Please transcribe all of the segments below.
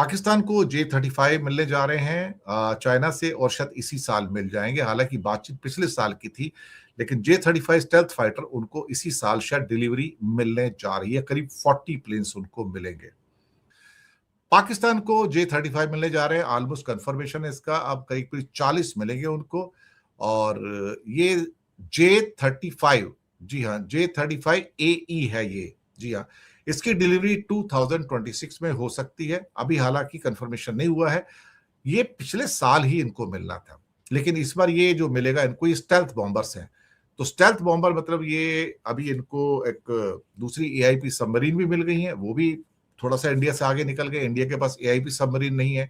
पाकिस्तान को J-35 मिलने जा रहे हैं चाइना से और शायद इसी साल मिल जाएंगे। हालांकि बातचीत पिछले साल की थी, लेकिन J-35 स्टेल्थ फाइटर उनको इसी साल शायद डिलीवरी मिलने जा रही है। करीब 40 प्लेन्स उनको मिलेंगे। पाकिस्तान को J-35 मिलने जा रहे हैं, ऑलमोस्ट कंफर्मेशन है इसका। अब करीब 40 मिलेंगे उनको। और ये J-35, जी हाँ, J-35AE है ये, जी हाँ। इसकी डिलीवरी 2026 में हो सकती है। अभी हालांकि कंफर्मेशन नहीं हुआ है। ये पिछले साल ही इनको मिलना था, लेकिन इस बार ये जो मिलेगा इनको, ये स्टेल्थ बॉम्बर्स हैं। तो स्टेल्थ बॉम्बर मतलब ये अभी इनको एक दूसरी AIP सबमरीन भी मिल गई है, वो भी थोड़ा सा इंडिया से आगे निकल गए। इंडिया के पास AIP सबमरीन नहीं है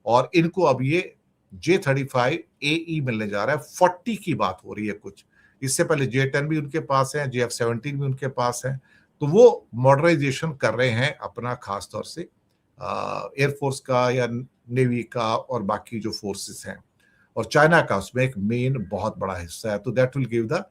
और इनको अब ये J-35AE मिलने जा रहा है। 40 की बात हो रही है कुछ। इससे पहले J-10 भी उनके पास है, JF-17 भी उनके पास है। तो वो मॉडर्नाइजेशन कर रहे हैं अपना, खास तौर से एयरफोर्स का या नेवी का और बाकी जो फोर्सेस हैं, और चाइना का उसमें एक मेन बहुत बड़ा हिस्सा है। तो that will give the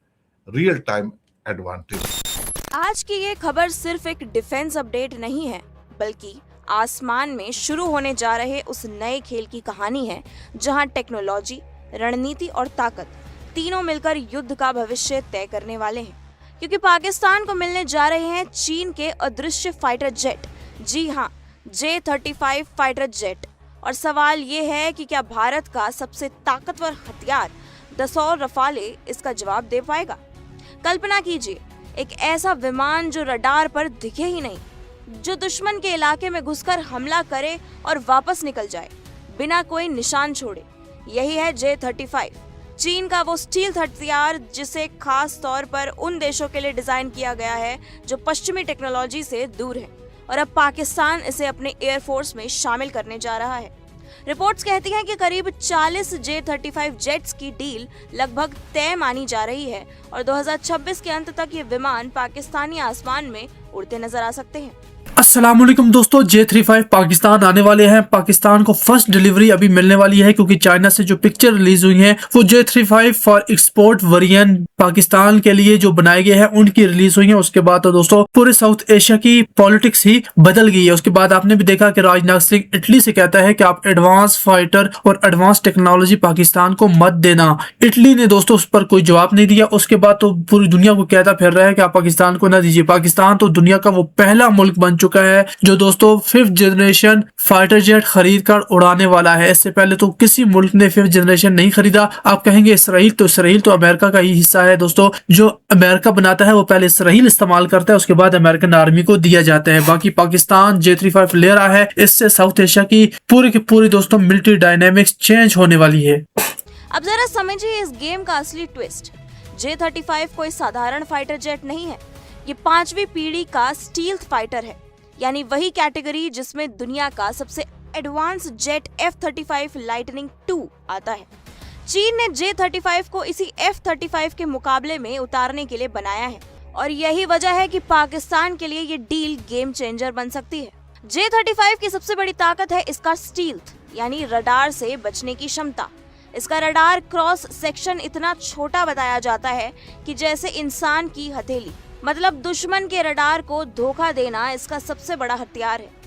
real time advantage. आज की ये खबर सिर्फ एक डिफेंस अपडेट नहीं है, बल्कि आसमान में शुरू होने जा रहे उस नए खेल की कहानी है, जहां टेक्नोलॉजी, रणनीति और ताकत तीनों मिलकर युद्ध का भविष्य तय करने वाले हैं। क्योंकि पाकिस्तान को मिलने जा रहे हैं चीन के अदृश्य फाइटर जेट, जी हाँ, J-35 फाइटर जेट। और सवाल ये है कि क्या भारत का सबसे ताकतवर हथियार दसौर रफाले इसका जवाब दे पाएगा? कल्पना कीजिए, एक ऐसा विमान जो रडार पर दिखे ही नहीं, जो दुश्मन के इलाके में घुसकर हमला करे और वापस निकल जाए बिना कोई निशान छोड़े। यही है J-35, चीन का वो स्टील्थ हथियार जिसे खास तौर पर उन देशों के लिए डिजाइन किया गया है जो पश्चिमी टेक्नोलॉजी से दूर है। और अब पाकिस्तान इसे अपने एयरफोर्स में शामिल करने जा रहा है। रिपोर्ट्स कहती हैं कि करीब 40 J-35 जेट्स की डील लगभग तय मानी जा रही है और 2026 के अंत तक ये विमान पाकिस्तानी आसमान में उड़ते नजर आ सकते हैं। अस्सलामुअलैकुम दोस्तों, J-35 पाकिस्तान आने वाले हैं। पाकिस्तान को फर्स्ट डिलीवरी अभी मिलने वाली है, क्योंकि चाइना से जो पिक्चर रिलीज हुई है वो J-35 for export variant Pakistan के लिए जो बनाए गए हैं उनकी रिलीज हुई है। उसके बाद तो दोस्तों पूरे साउथ एशिया की पॉलिटिक्स ही बदल गई है। उसके बाद आपने भी देखा कि राजनाथ सिंह इटली से कहता है कि आप एडवांस फाइटर और एडवांस टेक्नोलॉजी पाकिस्तान को मत देना। इटली ने दोस्तों उस पर कोई जवाब नहीं दिया। उसके बाद तो पूरी दुनिया को कहता फिर रहा है कि आप पाकिस्तान को ना दीजिए। पाकिस्तान तो दुनिया का वो पहला मुल्क बन चुका है जो दोस्तों 5th जनरेशन फाइटर जेट खरीद कर उड़ाने वाला है। इससे पहले तो किसी मुल्क ने 5th जनरेशन नहीं खरीदा। आप कहेंगे इसराइल तो अमेरिका का ही हिस्सा है दोस्तों। जो अमेरिका बनाता है वो पहले इसराइल इस्तेमाल करता है, उसके बाद अमेरिकन आर्मी को दिया जाता है। बाकी पाकिस्तान J-35 ले रहा है। इससे साउथ एशिया की पूरी दोस्तों मिलिट्री डायनेमिक्स चेंज होने वाली है। अब जरा समझिए इस गेम का असली ट्विस्ट। J-35 कोई साधारण फाइटर जेट नहीं है, ये 5वीं पीढ़ी का स्टील्थ फाइटर है, यानी वही कैटेगरी जिसमें दुनिया का सबसे एडवांस जेट F-35 लाइटनिंग 2 आता है। चीन ने J-35 को इसी F-35 के मुकाबले में उतारने के लिए बनाया है और यही वजह है कि पाकिस्तान के लिए ये डील गेम चेंजर बन सकती है। J-35 की सबसे बड़ी ताकत है इसका स्टील्थ, यानी रडार से बचने की क्षमता। इसका रडार क्रॉस सेक्शन इतना छोटा बताया जाता है कि जैसे इंसान की हथेली, मतलब दुश्मन के रडार को धोखा देना इसका सबसे बड़ा हथियार है।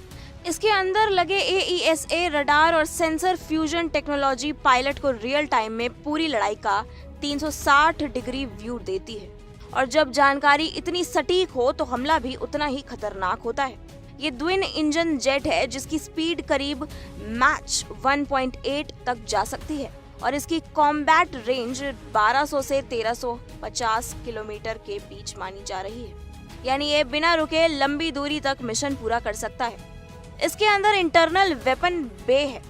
इसके अंदर लगे AESA रडार और सेंसर फ्यूजन टेक्नोलॉजी पायलट को रियल टाइम में पूरी लड़ाई का 360 डिग्री व्यू देती है। और जब जानकारी इतनी सटीक हो तो हमला भी उतना ही खतरनाक होता है। ये ट्विन इंजन जेट है जिसकी स्पीड करीब मैच 1.8 तक जा सकती है और इसकी कॉम्बैट रेंज 1200 से 1350 किलोमीटर के बीच मानी जा रही है, यानी ये बिना रुके लंबी दूरी तक मिशन पूरा कर सकता है। इसके अंदर इंटरनल वेपन बे है,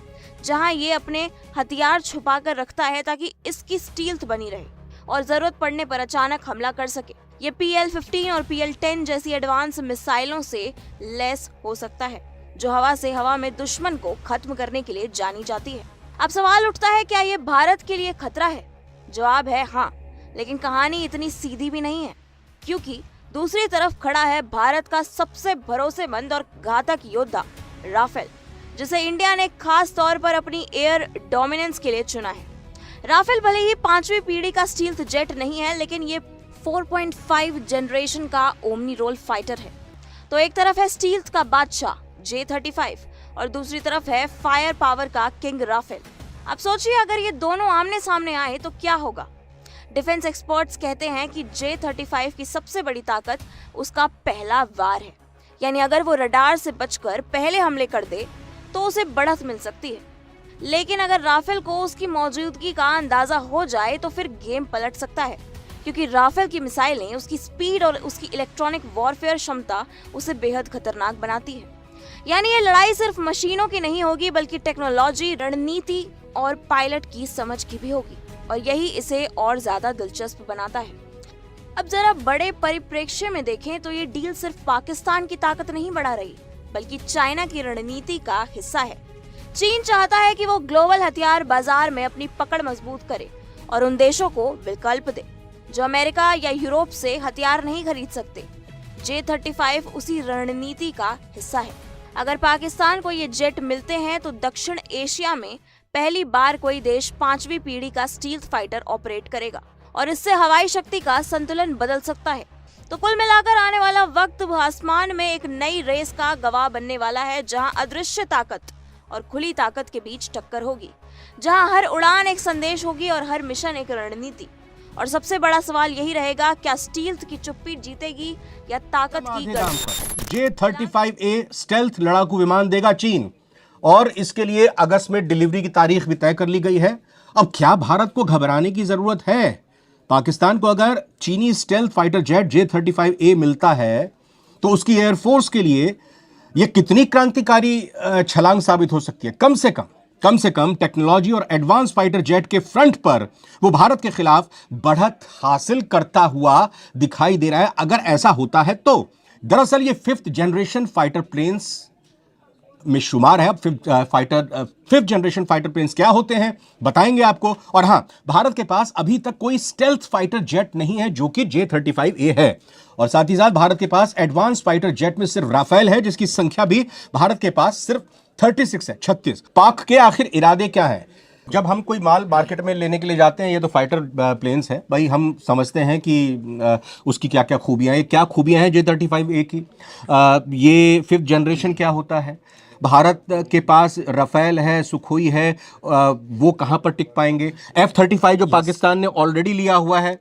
जहां ये अपने हथियार छुपा कर रखता है ताकि इसकी स्टील्थ बनी रहे और जरूरत पड़ने पर अचानक हमला कर सके। ये PL-15 और PL-10 जैसी एडवांस मिसाइलों से लैस हो सकता है, जो हवा से हवा में दुश्मन को खत्म करने के लिए जानी जाती है। अब सवाल उठता है, क्या ये भारत के लिए खतरा है? जवाब है हाँ, लेकिन कहानी इतनी सीधी भी नहीं है, क्योंकि दूसरी तरफ खड़ा है भारत का सबसे भरोसेमंद और घातक योद्धा राफेल, जिसे इंडिया ने खास तौर पर अपनी एयर डोमिनेंस के लिए चुना है। राफेल भले ही 5वीं पीढ़ी का स्टील्थ जेट नहीं है, लेकिन ये 4.5 जनरेशन का ओमनी रोल फाइटर है। तो एक तरफ है स्टील्थ का बादशाह J-35 और दूसरी तरफ है फायर पावर का किंग राफेल। अब सोचिए अगर ये दोनों आमने सामने आए तो क्या होगा। डिफेंस एक्सपर्ट्स कहते हैं कि J-35 की सबसे बड़ी ताकत उसका पहला वार है, यानी अगर वो रडार से बचकर पहले हमले कर दे तो उसे बढ़त मिल सकती है। लेकिन अगर राफेल को उसकी मौजूदगी का अंदाजा हो जाए तो फिर गेम पलट सकता है, क्योंकि राफेल की मिसाइलें, उसकी स्पीड और उसकी इलेक्ट्रॉनिक वॉरफेयर क्षमता उसे बेहद खतरनाक बनाती है। यानी ये लड़ाई सिर्फ मशीनों की नहीं होगी बल्कि टेक्नोलॉजी, रणनीति और पायलट की समझ की भी होगी, और यही इसे और ज्यादा दिलचस्प बनाता है। अब जरा बड़े परिप्रेक्ष्य में देखें तो ये डील सिर्फ पाकिस्तान की ताकत नहीं बढ़ा रही बल्कि चाइना की रणनीति का हिस्सा है। चीन चाहता है कि वो ग्लोबल हथियार बाजार में अपनी पकड़ मजबूत करे और उन देशों को विकल्प दे जो अमेरिका या यूरोप से हथियार नहीं खरीद सकते। J-35 उसी रणनीति का हिस्सा है। अगर पाकिस्तान को ये जेट मिलते हैं तो दक्षिण एशिया में पहली बार कोई देश 5वीं पीढ़ी का स्टील्थ फाइटर ऑपरेट करेगा और इससे हवाई शक्ति का संतुलन बदल सकता है। तो कुल मिलाकर आने वाला वक्त आसमान में एक नई रेस का गवाह बनने वाला है, जहां अदृश्य ताकत और खुली ताकत के बीच टक्कर होगी, जहां हर उड़ान एक संदेश होगी और हर मिशन एक रणनीति। और सबसे बड़ा सवाल यही रहेगा, क्या स्टील्थ की चुप्पी जीतेगी या ताकत की गढ़। J-35A स्टेल्थ लड़ाकू विमान देगा चीन, और इसके लिए अगस्त में डिलीवरी की तारीख भी तय कर ली गई है। अब क्या भारत को घबराने की जरूरत है? पाकिस्तान को अगर चीनी स्टेल्थ फाइटर जेट J-35A मिलता है तो उसकी एयरफोर्स के लिए यह कितनी क्रांतिकारी छलांग साबित हो सकती है। कम से कम टेक्नोलॉजी और एडवांस फाइटर जेट के फ्रंट पर वो भारत के खिलाफ बढ़त हासिल करता हुआ दिखाई दे रहा है। अगर ऐसा होता है तो दरअसल ये 5th जनरेशन फाइटर प्लेन्स में शुमार है। फिफ्थ जनरेशन फाइटर प्लेन्स क्या होते हैं बताएंगे आपको। और हां, भारत के पास अभी तक कोई स्टेल्थ फाइटर जेट नहीं है जो कि J-35A है, और साथ ही साथ भारत के पास एडवांस फाइटर जेट में सिर्फ राफेल है जिसकी संख्या भी भारत के पास सिर्फ 36 है, 36। पाक के आखिर इरादे क्या है? जब हम कोई माल मार्केट में लेने के लिए जाते हैं, ये तो फाइटर प्लेन्स है भाई, हम समझते हैं कि उसकी क्या क्या खूबियां हैं। क्या खूबियां हैं J-35A की? ये 5th जनरेशन क्या होता है? भारत के पास राफेल है, सुखोई है, वो कहां पर टिक पाएंगे? F-35 जो पाकिस्तान ने ऑलरेडी लिया हुआ है,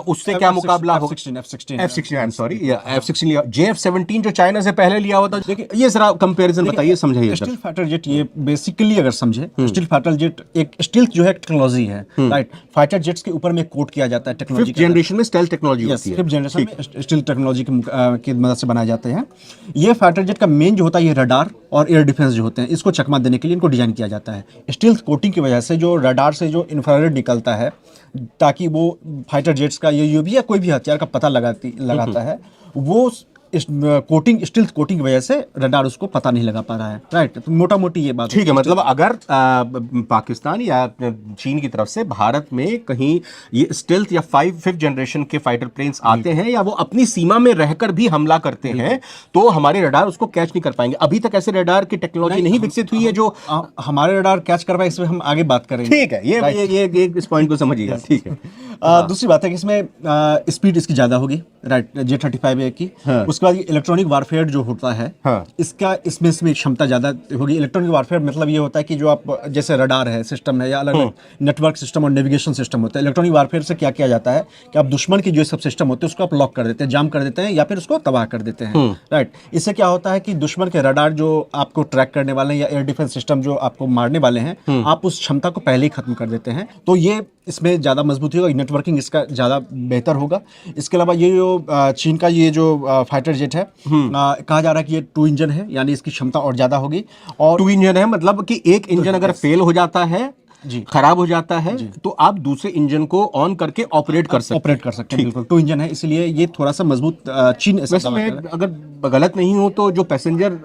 उससे क्या मुकाबला होगा? F-16 I am sorry, F-16 लिया। JF-17 जो चाइना से पहले लिया हुआ था। देखिए, ये जरा कंपैरिजन बताइए, समझाइए। स्टील्थ फाइटर जेट, ये बेसिकली अगर समझे, स्टील्थ फाइटर जेट एक स्टील्थ जो है टेक्नोलॉजी है, राइट। फाइटर जेट्स के ऊपर में कोट किया जाता है टेक्नोलॉजी। 5th जनरेशन में स्टेल्थ टेक्नोलॉजी होती है। 5th जनरेशन में स्टील्थ टेक्नोलॉजी की मदद से बनाए जाते हैं। ये फाइटर जेट का मेन जो होता है, ये रडार और एयर डिफेंस जो होते हैं, इसको चकमा देने के लिए इनको डिजाइन किया जाता है। स्टील्थ कोटिंग की वजह से जो रडार से जो इंफ्रारेड निकलता है, ताकि वो फाइटर जेट्स का ये यूएवी या कोई भी हथियार का पता लगाता है, वो कोटिंग, स्टील्थ कोटिंग की वजह से रडार उसको पता नहीं लगा पा रहा है, राइट। तो मोटा मोटी ये बात ठीक है। मतलब अगर पाकिस्तान या चीन की तरफ से भारत में कहीं ये स्टेल्थ या 5th जनरेशन के फाइटर प्लेन्स आते हैं या वो अपनी सीमा में रहकर भी हमला करते हैं, तो हमारे रडार उसको कैच नहीं कर पाएंगे। अभी तक ऐसे रडार की टेक्नोलॉजी नहीं विकसित हुई है जो हमारे रडार कैच कर पाए। इसमें हम आगे बात करेंगे, ठीक है। ये इस पॉइंट को समझिएगा, ठीक है। दूसरी बात है कि इसमें स्पीड इसकी ज्यादा होगी, राइट, J-35A की। उसके बाद इलेक्ट्रॉनिक वारफेयर जो होता है, इसमें क्षमता ज्यादा होगी। इलेक्ट्रॉनिक वारफेयर मतलब ये होता है कि जो आप, जैसे रडार है, सिस्टम है, या अलग नेटवर्क सिस्टम और नेविगेशन सिस्टम होता है। इलेक्ट्रॉनिक वारफेयर से क्या किया जाता है कि आप दुश्मन की जो सब सिस्टम होते हैं उसको आप लॉक कर देते हैं, जाम कर देते हैं, या फिर उसको तबाह कर देते हैं, राइट। इससे क्या होता है कि दुश्मन के रडार जो आपको ट्रैक करने वाले हैं या एयर डिफेंस सिस्टम जो आपको मारने वाले हैं, आप उस क्षमता को पहले ही खत्म कर देते हैं। तो ये इसमें ज्यादा मजबूती होगा, नेटवर्किंग इसका ज्यादा बेहतर होगा। इसके अलावा ये जो चीन का ये जो फाइटर जेट है, कहा जा रहा है कि ये 2 इंजन है, यानी इसकी क्षमता और ज्यादा होगी। और 2 इंजन है, मतलब कि एक इंजन अगर फेल हो जाता है, खराब हो जाता है, तो आप दूसरे इंजन को ऑन करके ऑपरेट कर सकते हैं। बिल्कुल 2 इंजन है, इसलिए ये थोड़ा सा मजबूत चीन ऐसा मैं अगर गलत नहीं हूं तो जो पैसेंजर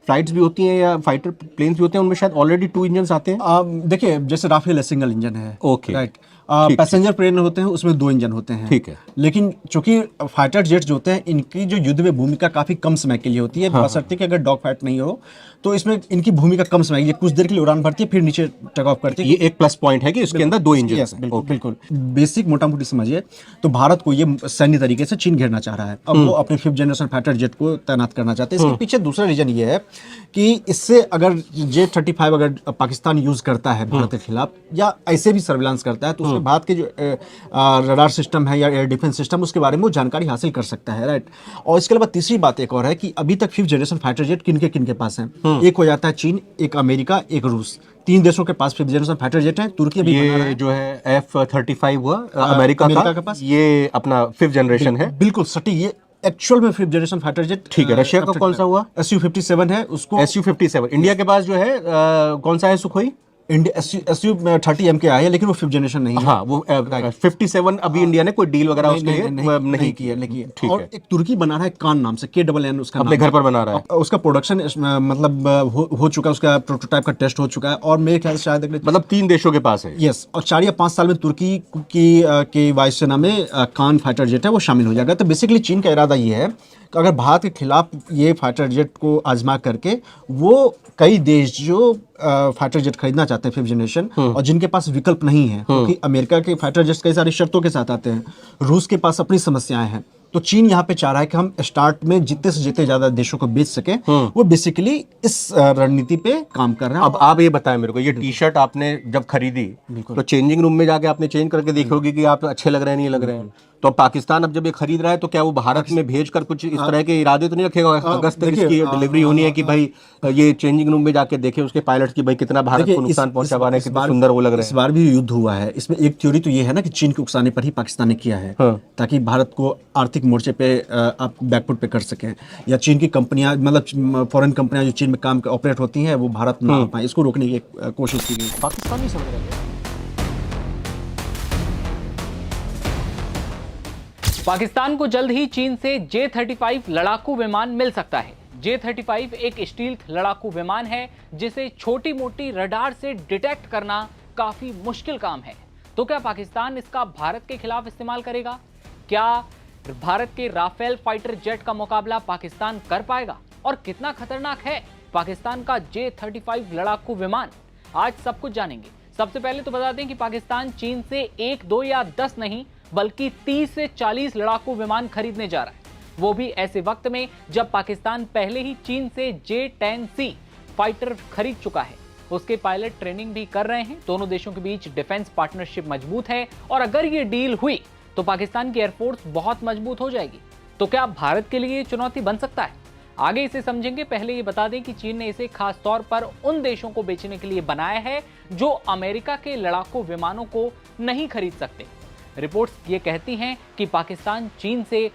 फ्लाइट्स भी होती हैं या फाइटर प्लेन्स भी होते हैं, उनमें शायद ऑलरेडी 2 इंजन आते हैं। देखिए, जैसे राफेल सिंगल इंजन है, ओके, राइट। पैसेंजर प्लेन होते हैं, उसमें 2 इंजन होते हैं, ठीक है। लेकिन चूंकि फाइटर जेट्स जो होते हैं, इनकी जो युद्ध में भूमिका काफी कम समय के लिए होती है, बशर्ते कि अगर डॉग फाइट नहीं हो तो इसमें इनकी भूमिका कम समय, ये कुछ देर के लिए उड़ान भरती है फिर नीचे टेक ऑफ करती है। ये एक प्लस पॉइंट है कि इसके अंदर 2 इंजन यस, बिल्कुल बिल्कुल। बेसिक मोटा मोटी समझिए तो भारत को ये सैन्य तरीके से चीन घेरना चाह रहा है। अब वो अपने 5th जनरेशन फाइटर जेट को तैनात करना चाहते हैं। इसके पीछे दूसरा रीजन ये है कि इससे अगर J-35 अगर पाकिस्तान यूज करता है भारत के खिलाफ या ऐसे भी सर्विलांस करता है तो उसमें भारत के जो रडार सिस्टम है या एयर डिफेंस सिस्टम, उसके बारे में वो जानकारी हासिल कर सकता है, राइट। और इसके अलावा तीसरी बात एक और है कि अभी तक 5th जनरेशन फाइटर जेट किन के पास है। एक हो जाता है चीन, एक अमेरिका, एक रूस, 3 देशों के पास 5th जनरेशन फाइटर जेट है। तुर्की अभी बना रहा है। ये जो है F-35 हुआ अमेरिका के पास, ये अपना 5th जनरेशन है। बिल्कुल सटीक, ये एक्चुअल में 5th जनरेशन फाइटर जेट। ठीक है, रशिया का कौन सा हुआ? Su-57 है उसको। Su-57 इंडिया के पास जो है कौन सा है? सुखोई इंडिया Su-30M के आया, लेकिन वो 5th जनरेशन नहीं है। हाँ, वो 57 अभी इंडिया ने कोई डील वगैरह उसके लिए नहीं की है। ठीक और है। एक तुर्की बना रहा है कान नाम से, KNN उसका अपने नाम घर पर बना रहा है। उसका प्रोडक्शन मतलब हो चुका है, उसका प्रोटोटाइप का टेस्ट हो चुका है और मेरे ख्याल से शायद मतलब 3 देशों के पास है। यस, और 4 या 5 साल में तुर्की की वायुसेना में कान फाइटर जेट है वो शामिल हो जाएगा। तो बेसिकली चीन का इरादा ये है कि अगर भारत के खिलाफ ये फाइटर जेट को आजमा करके वो कई देश जो फाइटर जेट खरीदना चाहते हैं 5th जनरेशन और जिनके पास विकल्प नहीं है, क्योंकि अमेरिका के फाइटर जेट्स कई सारी शर्तों के साथ आते हैं, रूस के पास अपनी समस्याएं हैं, तो चीन यहाँ पे चाह रहा है कि हम स्टार्ट में जितने से जितने ज्यादा देशों को बेच सके। वो बेसिकली इस रणनीति पे काम कर रहे हैं। अब आप ये बताएं मेरे को, ये टी शर्ट आपने जब खरीदी तो चेंजिंग रूम में जाके आपने चेंज करके देखी होगी कि आप अच्छे लग रहे हैं नहीं लग रहे हैं, तो पाकिस्तान अब जब ये खरीद रहा है तो क्या वो भारत में भेजकर कुछ इस तरह के इरादे तो नहीं रखेगा अगस्त तक इसकी डिलीवरी होनी है कि भाई ये चेंजिंग रूम में जाके देखे उसके पायलट की भाई कितना भारत को नुकसान पहुंचा पा रहे हैं, कितना सुंदर वो लग रहे हैं। इस बार भी युद्ध हुआ है, इसमें एक थ्योरी तो ये है ना कि चीन के उकसाने पर ही पाकिस्तान ने किया है, ताकि भारत को आर्थिक मोर्चे पे आप बैकफुट पे कर सके, या चीन की कंपनियां मतलब फॉरेन कंपनियां जो चीन में काम ऑपरेट होती हैं वो भारत में आ पाए, इसको रोकने की कोशिश की गई। पाकिस्तान नहीं समझ रहा है। पाकिस्तान को जल्द ही चीन से J-35 लड़ाकू विमान मिल सकता है। J-35 एक स्टील्थ लड़ाकू विमान है जिसे छोटी मोटी रडार से डिटेक्ट करना काफी मुश्किल काम है। तो क्या पाकिस्तान इसका भारत के खिलाफ इस्तेमाल करेगा? क्या भारत के राफेल फाइटर जेट का मुकाबला पाकिस्तान कर पाएगा? और कितना खतरनाक है पाकिस्तान का J-35 लड़ाकू विमान? आज सब कुछ जानेंगे। सबसे पहले तो बता दें कि पाकिस्तान चीन से 1, 2 या 10 नहीं बल्कि 30 से 40 लड़ाकू विमान खरीदने जा रहा है, वो भी ऐसे वक्त में जब पाकिस्तान पहले ही चीन से J-10C फाइटर खरीद चुका है। उसके पायलट ट्रेनिंग भी कर रहे हैं। दोनों देशों के बीच डिफेंस पार्टनरशिप मजबूत है और अगर ये डील हुई तो पाकिस्तान की एयरफोर्स बहुत मजबूत हो जाएगी। तो क्या भारत के लिए चुनौती बन सकता है? आगे इसे समझेंगे। पहले ये बता दें कि चीन ने इसे खास तौर पर उन देशों को बेचने के लिए बनाया है जो अमेरिका के लड़ाकू विमानों को नहीं खरीद सकते। रिपोर्ट्स ये कहती हैं कि पाकिस्तान चीन से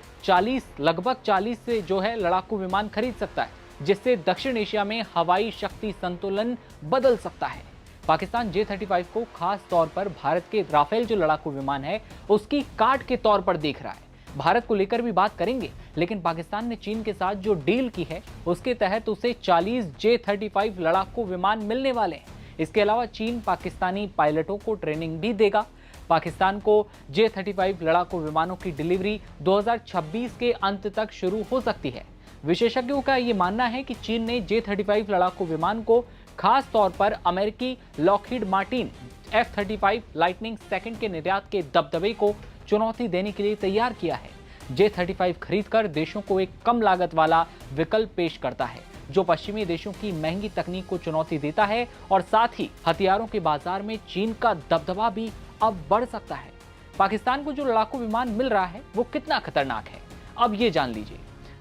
लगभग 40 से जो है लड़ाकू विमान खरीद सकता है, जिससे दक्षिण एशिया में हवाई शक्ति संतुलन बदल सकता है। पाकिस्तान J-35 को खास तौर पर भारत के राफेल जो लड़ाकू विमान है उसकी काट के तौर पर देख रहा है। भारत को लेकर भी बात करेंगे, लेकिन पाकिस्तान ने चीन के साथ जो डील की है उसके तहत उसे 40 J-35 लड़ाकू विमान मिलने वाले हैं। इसके अलावा चीन पाकिस्तानी पायलटों को ट्रेनिंग भी देगा। पाकिस्तान को J-35 लड़ाकू विमानों की डिलीवरी 2026 के अंत तक शुरू हो सकती है। विशेषज्ञों का यह मानना है कि चीन ने J-35 लड़ाकू विमान को खास तौर पर अमेरिकी Lockheed Martin F-35 lightning second के निर्यात के दबदबे को चुनौती देने के लिए तैयार किया है। J-35 खरीदकर देशों को एक कम लागत वाला विकल्प पेश करता है जो पश्चिमी देशों की महंगी तकनीक को चुनौती देता है और साथ ही हथियारों के बाजार में चीन का दबदबा भी अब बढ़ सकता है। पाकिस्तान को जो लड़ाकू विमान मिल रहा है वो कितना खतरनाक है, अब ये जान लीजिए।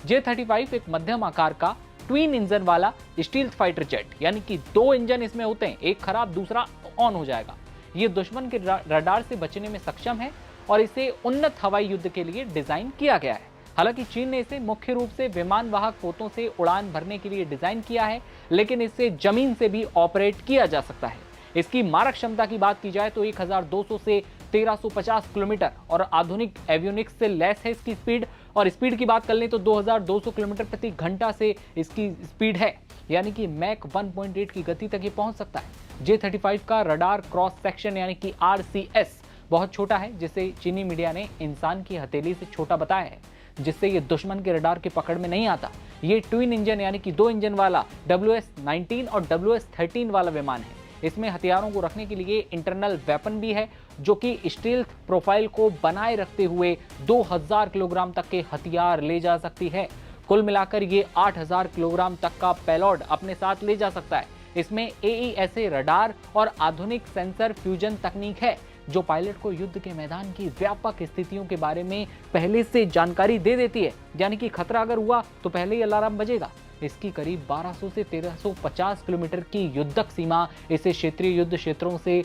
J-35 एक मध्यम आकार का ट्विन इंजन वाला स्टील्थ फाइटर जेट, यानी कि 2 इंजन इसमें होते हैं, एक खराब दूसरा ऑन हो जाएगा। ये दुश्मन के रडार से बचने में सक्षम है और इसे उन्नत हवाई युद्ध के लिए डिजाइन किया गया है। हालांकि चीन ने इसे मुख्य रूप से विमान वाहक पोतों से उड़ान भरने के लिए डिजाइन किया है, लेकिन इसे जमीन से भी ऑपरेट किया जा सकता है। इसकी मारक क्षमता की बात की जाए तो 1200 से 1350 किलोमीटर और आधुनिक एवियोनिक्स से लैस है इसकी स्पीड। और स्पीड की बात कर लें तो 2200 किलोमीटर प्रति घंटा से इसकी स्पीड है, यानी कि मैक 1.8 की गति तक ये पहुंच सकता है। J-35 का रडार क्रॉस सेक्शन यानी कि RCS बहुत छोटा है, जिसे चीनी मीडिया ने इंसान की हथेली से छोटा बताया है। जिससे ये दुश्मन के रडार की पकड़ में नहीं आता। ये ट्विन इंजन यानी कि 2 इंजन वाला WS-19 और WS-13 वाला विमान है। इसमें हथियारों को रखने के लिए इंटरनल वेपन भी है, जो कि स्टील्थ प्रोफाइल को बनाए रखते हुए 2000 किलोग्राम तक के हथियार ले जा सकती है। कुल मिलाकर ये 8000 किलोग्राम तक का पेलोड अपने साथ ले जा सकता है। इसमें AESA रडार और आधुनिक सेंसर फ्यूजन तकनीक है, जो पायलट को युद्ध के मैदान की व्यापक स्थितियों के बारे में पहले से जानकारी दे देती है। यानी कि खतरा अगर हुआ तो पहले ही अलार्म बजेगा। इसकी करीब 1200 से 1350 किलोमीटर की युद्धक सीमा इसे क्षेत्रीय युद्ध क्षेत्रों से